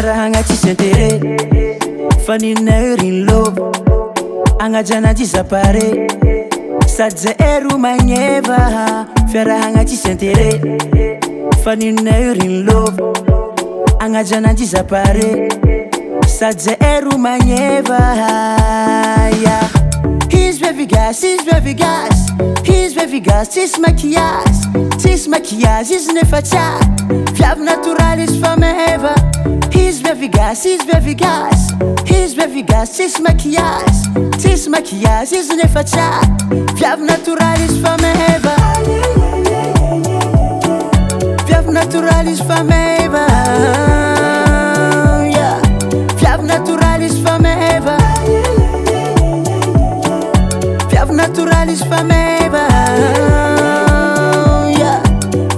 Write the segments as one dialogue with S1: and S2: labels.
S1: raha agnatsisy intérêt fa ninona io rin lovo agnajananjy zapare sady zay ero magneva fiarahagna tsisy intérêt fa ninona io rin lovo agnajananjy zapare sady zay ero magneva yeah. He's very gas, he's very gas. He's very gas, tsisy maquillage izy nefa tsara viavy natural izy fa meva. He's very gas, he's very gas. He's very gas, tsisy maquillage izy nefa tsara viavy natural izy fa meva. Viavy natural izy fa meva yeah. Viavy natural izy fa meva. Viavy natural izy fa meva yeah.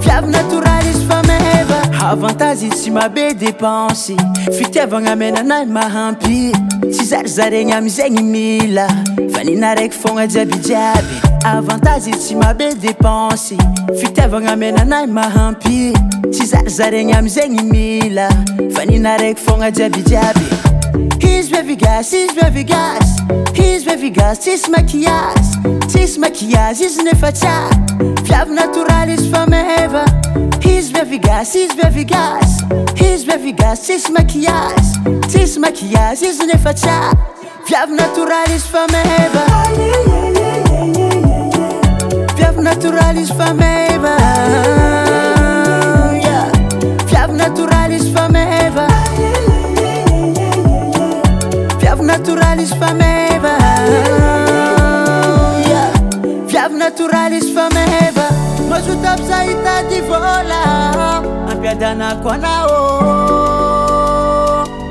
S1: Viavy natural izy fa meva. Avantage tsy mabe dépensy fitiavagna menanahy mahampy tsy zarizarigny amizegny mila fa nina raiky fogna jiabijiaby. Avantage tsy mabe dépensy fitiavagna menanahy mahampy tsy zarizarigny amizegny mila fa nina raiky fogna jiabijiaby. He's very gas, he's very gas. He's very gas, tsisy maquillage izy nefa tsara viavy natural izy fa meva. He's very gas, he's very gas. He's very gas, tsisy maquillage izy nefa tsara viavy natural izy fa meva. Viavy natural izy fa meva yeah. Viavy natural izy fa meva. Viavy natural izy fa meva yeah. Viavy natural izy fa meva. Mazoto aby za hitady vola ampiadanako anao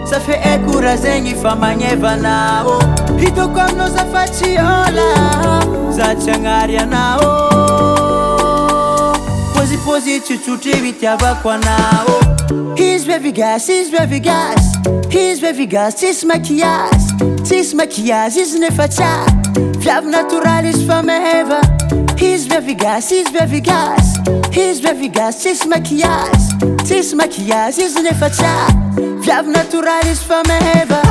S1: safe ekora zegny fa magneva anao hitako aminao za fa tsy ôla za tsy agnary anao pozipozy tsotsotry hitiavako anao. He's very gas, he's very gas. He's very gas, tsisy maquillage izy nefa tsara viavy natural izy fa meva. He's very gas, he's very gas. He's very gas, tsisy maquillage izy nefa tsara viavy natural izy fa meva.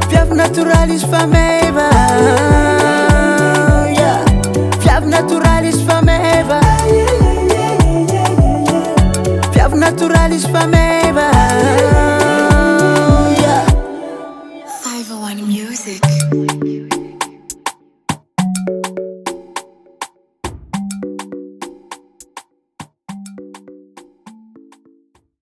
S1: Viavy natural izy fa meva yeah. Viavy natural izy fa meva. Viavy natural izy fa meva yeah.
S2: 501 Music.